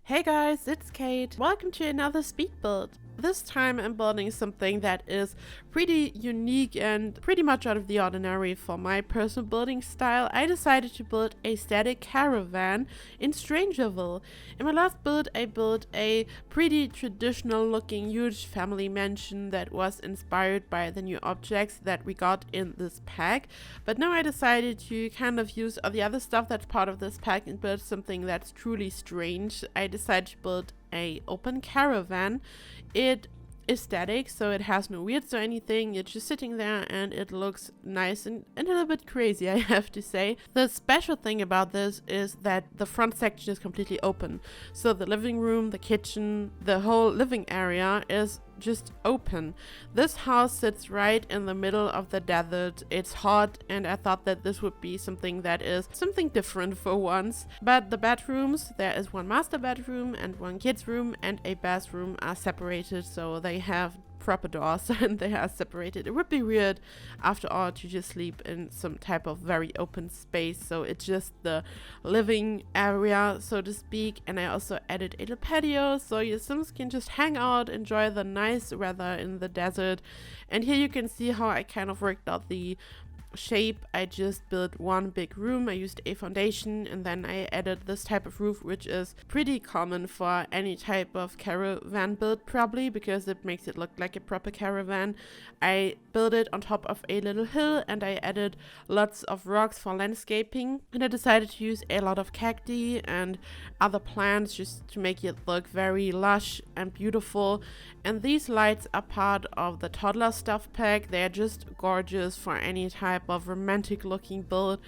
Hey guys, it's Kate. Welcome to another speed build. This time I'm building something that is pretty unique and pretty much out of the ordinary for my personal building style. I decided to build a static caravan in StrangerVille. In my last build I built a pretty traditional looking huge family mansion that was inspired by the new objects that we got in this pack. But now I decided to kind of use all the other stuff that's part of this pack and build something that's truly strange. I decided to build a open caravan. It is static, so it has no wheels or anything. It's just sitting there and it looks nice and a little bit crazy, I have to say. The special thing about this is that the front section is completely open. So the living room, the kitchen, the whole living area is just open. This house sits right in the middle of the desert. It's hot, and I thought that this would be something that is something different for once. But the bedrooms, there is one master bedroom and one kids room and a bathroom, are separated, so they have proper doors and they are separated. It would be weird after all to just sleep in some type of very open space, so it's just the living area, so to speak. And I also added a little patio so your Sims can just hang out, enjoy the nice weather in the desert. And here you can see how I kind of worked out the shape. I just built one big room. I used a foundation and then I added this type of roof, which is pretty common for any type of caravan build, probably because it makes it look like a proper caravan. I built it on top of a little hill and I added lots of rocks for landscaping, and I decided to use a lot of cacti and other plants just to make it look very lush and beautiful. And these lights are part of the Toddler stuff pack. They're just gorgeous for any type of romantic looking build.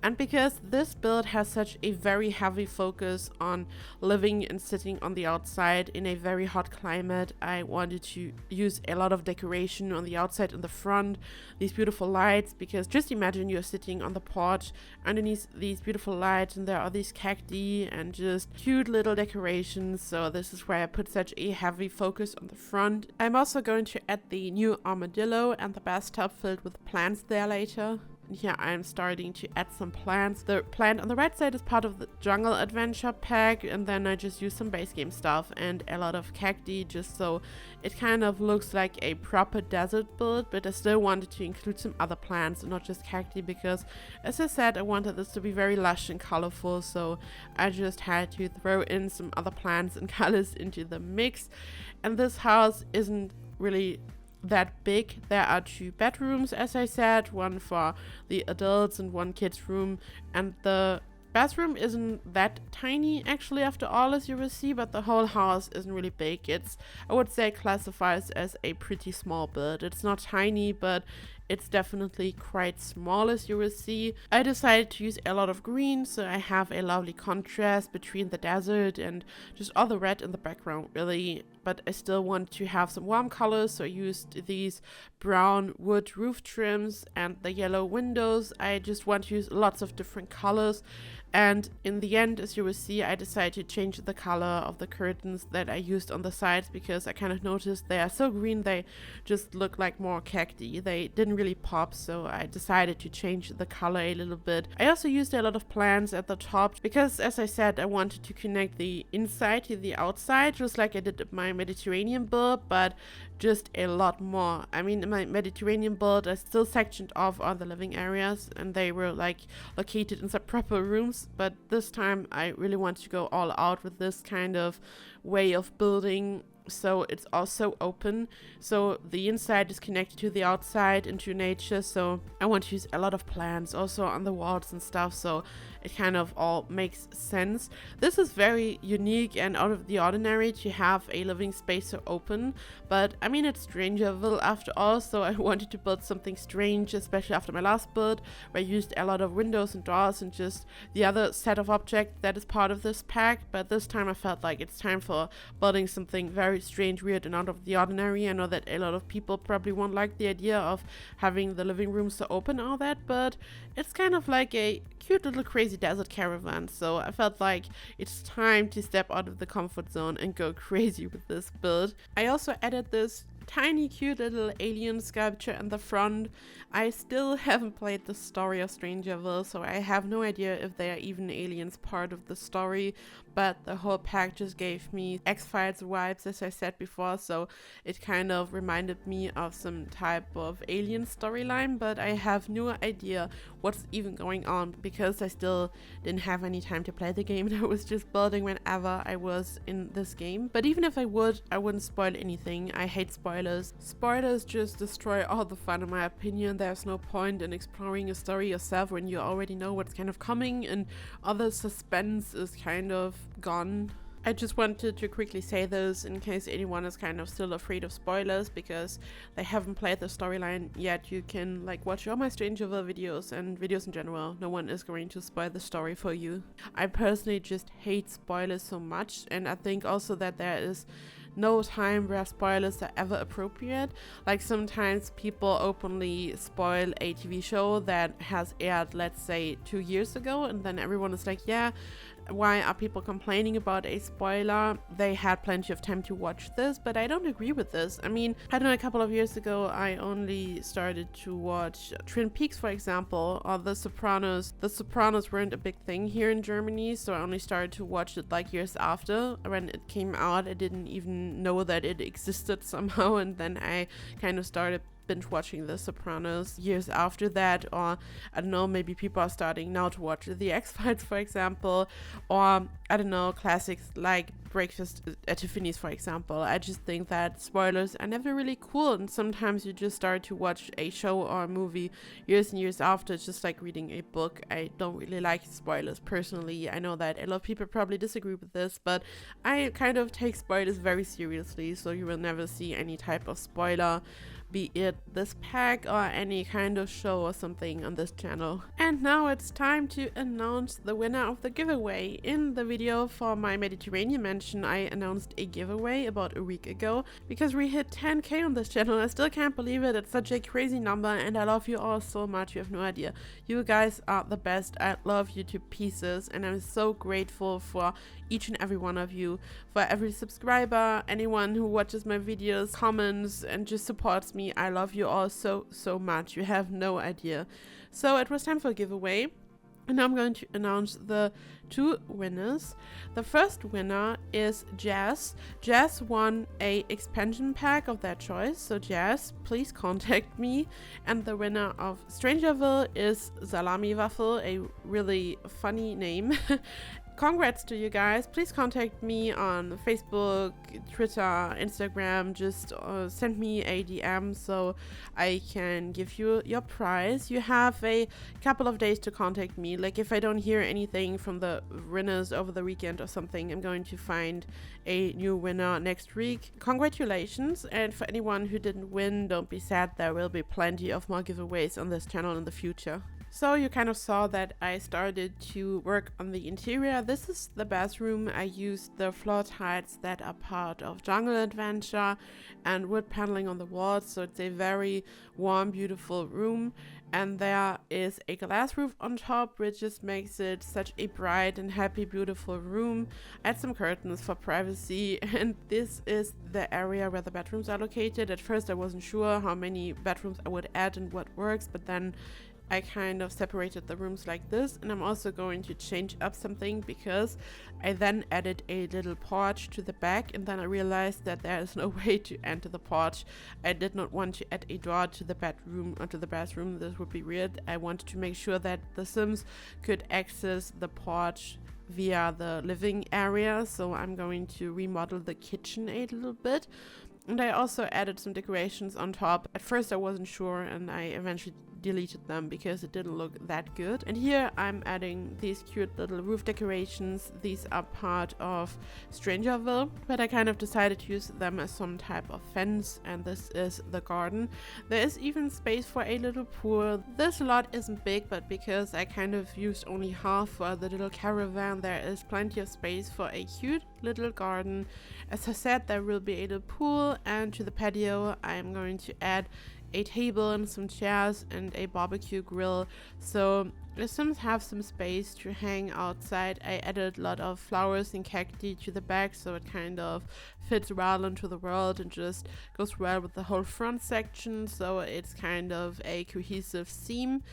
And because this build has such a very heavy focus on living and sitting on the outside in a very hot climate, I wanted to use a lot of decoration on the outside and the front, these beautiful lights, because just imagine you're sitting on the porch underneath these beautiful lights and there are these cacti and just cute little decorations. So this is why I put such a heavy focus on the front. I'm also going to add the new armadillo and the bathtub filled with plants there later. Here I'm starting to add some plants. The plant on the right side is part of the jungle adventure pack, and then I just use some base game stuff and a lot of cacti just so it kind of looks like a proper desert build. But I still wanted to include some other plants and not just cacti because, as I said, I wanted this to be very lush and colorful, so I just had to throw in some other plants and colors into the mix. And this house isn't really that big. There are two bedrooms, as I said, one for the adults and one kids room, and the bathroom isn't that tiny actually after all, as you will see, but the whole house isn't really big. It's, I would say, classifies as a pretty small build. It's not tiny, but it's definitely quite small, as you will see. I decided to use a lot of green, so I have a lovely contrast between the desert and just all the red in the background, really. But I still want to have some warm colors, so I used these brown wood roof trims and the yellow windows. I just want to use lots of different colors. And in the end, as you will see, I decided to change the color of the curtains that I used on the sides because I kind of noticed they are so green, they just look like more cacti. They didn't really pop, so I decided to change the color a little bit. I also used a lot of plants at the top because, as I said, I wanted to connect the inside to the outside, just like I did in my Mediterranean build, but just a lot more. I mean, in my Mediterranean build, I still sectioned off all the living areas and they were like located inside proper rooms, but this time I really want to go all out with this kind of way of building. So it's also open, so the inside is connected to the outside and to nature, so I want to use a lot of plants also on the walls and stuff, so it kind of all makes sense. This is very unique and out of the ordinary to have a living space so open, but I mean, it's StrangerVille after all, so I wanted to build something strange, especially after my last build where I used a lot of windows and doors and just the other set of objects that is part of this pack. But this time I felt like it's time for building something very strange, weird, and out of the ordinary. I know that a lot of people probably won't like the idea of having the living room so open and all that, but it's kind of like a cute little crazy desert caravan, so I felt like it's time to step out of the comfort zone and go crazy with this build. I also added this tiny cute little alien sculpture in the front. I still haven't played the story of StrangerVille, so I have no idea if they are even aliens part of the story, but the whole pack just gave me X-Files vibes, as I said before, so it kind of reminded me of some type of alien storyline, but I have no idea what's even going on because I still didn't have any time to play the game. I was just building whenever I was in this game. But even if I wouldn't spoil anything. I hate spoilers. Spoilers just destroy all the fun in my opinion. There's no point in exploring a story yourself when you already know what's kind of coming and all the suspense is kind of gone. I just wanted to quickly say this in case anyone is kind of still afraid of spoilers because they haven't played the storyline yet. You can like watch all my StrangerVille videos and videos in general. No one is going to spoil the story for you. I personally just hate spoilers so much, and I think also that there is no time where spoilers are ever appropriate. Like sometimes people openly spoil a TV show that has aired, let's say 2 years ago, and then everyone is like, yeah, why are people complaining about a spoiler? They had plenty of time to watch this. But I don't agree with this. I mean, I don't know, a couple of years ago I only started to watch Twin Peaks, for example, or The Sopranos. The Sopranos weren't a big thing here in Germany, so I only started to watch it like years after. When it came out, I didn't even know that it existed somehow, and then I kind of started binge watching The Sopranos years after that. Or I don't know, maybe people are starting now to watch The X-Files, for example, or I don't know, classics like Breakfast at Tiffany's, for example. I just think that spoilers are never really cool, and sometimes you just start to watch a show or a movie years and years after. It's just like reading a book. I don't really like spoilers personally. I know that a lot of people probably disagree with this, but I kind of take spoilers very seriously, so you will never see any type of spoiler, be it this pack or any kind of show or something on this channel. And now it's time to announce the winner of the giveaway. In the video for my Mediterranean mansion, I announced a giveaway about a week ago because we hit 10k on this channel. I still can't believe it. It's such a crazy number, and I love you all so much. You have no idea. You guys are the best. I love you to pieces, and I'm so grateful for each and every one of you, for every subscriber, anyone who watches my videos, comments, and just supports me. I love you all so much. You have no idea. So it was time for a giveaway, and now I'm going to announce the 2 winners. The first winner is Jazz. Jazz won a expansion pack of their choice, so Jazz, please contact me. And the winner of StrangerVille is Salami Waffle, a really funny name. Congrats to you guys. Please contact me on Facebook, Twitter, Instagram. Just send me a DM so I can give you your prize. You have a couple of days to contact me. Like if I don't hear anything from the winners over the weekend or something, I'm going to find a new winner next week. Congratulations. And for anyone who didn't win, don't be sad. There will be plenty of more giveaways on this channel in the future. So you kind of saw that I started to work on the interior. This is the bathroom. I used the floor tiles that are part of Jungle Adventure and wood paneling on the walls, so it's a very warm, beautiful room. And there is a glass roof on top, which just makes it such a bright and happy, beautiful room. I had some curtains for privacy, and this is the area where the bedrooms are located. At first I wasn't sure how many bedrooms I would add and what works, but then I kind of separated the rooms like this. And I'm also going to change up something because I then added a little porch to the back, and then I realized that there is no way to enter the porch. I did not want to add a door to the bedroom or to the bathroom. This would be weird. I wanted to make sure that the Sims could access the porch via the living area, so I'm going to remodel the kitchen a little bit. And I also added some decorations on top. At first I wasn't sure, and I eventually deleted them because it didn't look that good. And here I'm adding these cute little roof decorations. These are part of StrangerVille, but I kind of decided to use them as some type of fence, and this is the garden. There is even space for a little pool. This lot isn't big, but because I kind of used only half for the little caravan, there is plenty of space for a cute little garden. As I said, there will be a little pool, and to the patio I'm going to add a table and some chairs and a barbecue grill. So The Sims have some space to hang outside. I added a lot of flowers and cacti to the back, so it kind of fits well into the world and just goes well with the whole front section, so it's kind of a cohesive theme.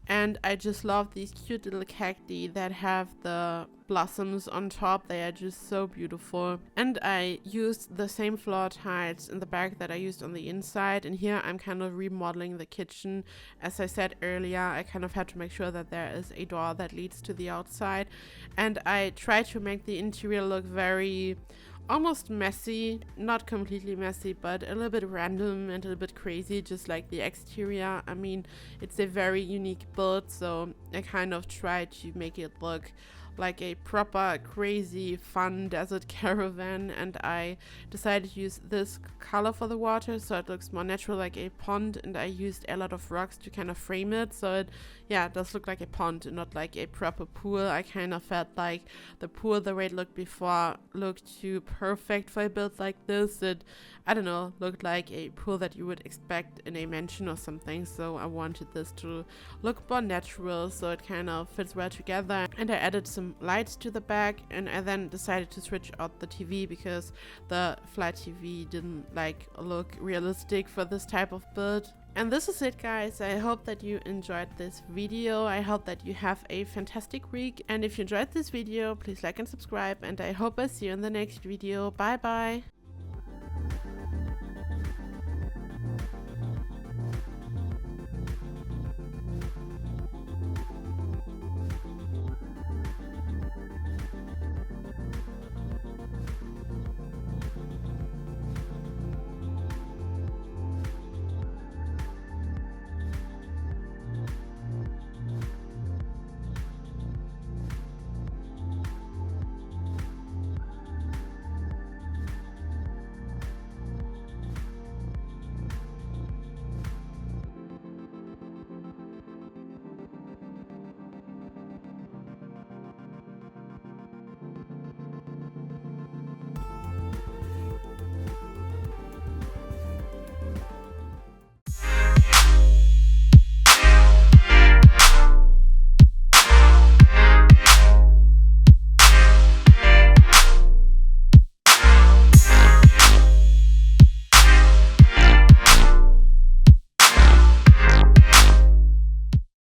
And I just love these cute little cacti that have the blossoms on top. They are just so beautiful. And I used the same floor tiles in the back that I used on the inside. And here I'm kind of remodeling the kitchen. As I said earlier, I kind of had to make sure that there is a door that leads to the outside. And I tried to make the interior look very almost messy, not completely messy, but a little bit random and a little bit crazy, just like the exterior. I mean, it's a very unique build, so I kind of tried to make it look like a proper crazy fun desert caravan, and I decided to use this color for the water so it looks more natural, like a pond, and I used a lot of rocks to kind of frame it, so it does look like a pond and not like a proper pool. I kind of felt like the pool, the way it looked before, looked too perfect for a build like this. It, I don't know, looked like a pool that you would expect in a mansion or something, so I wanted this to look more natural, so it kind of fits well together. And I added some lights to the back, and I then decided to switch out the TV because the flat TV didn't look realistic for this type of build. And this is it, guys. I hope that you enjoyed this video. I hope that you have a fantastic week, and if you enjoyed this video, please like and subscribe, and I hope I see you in the next video. Bye bye.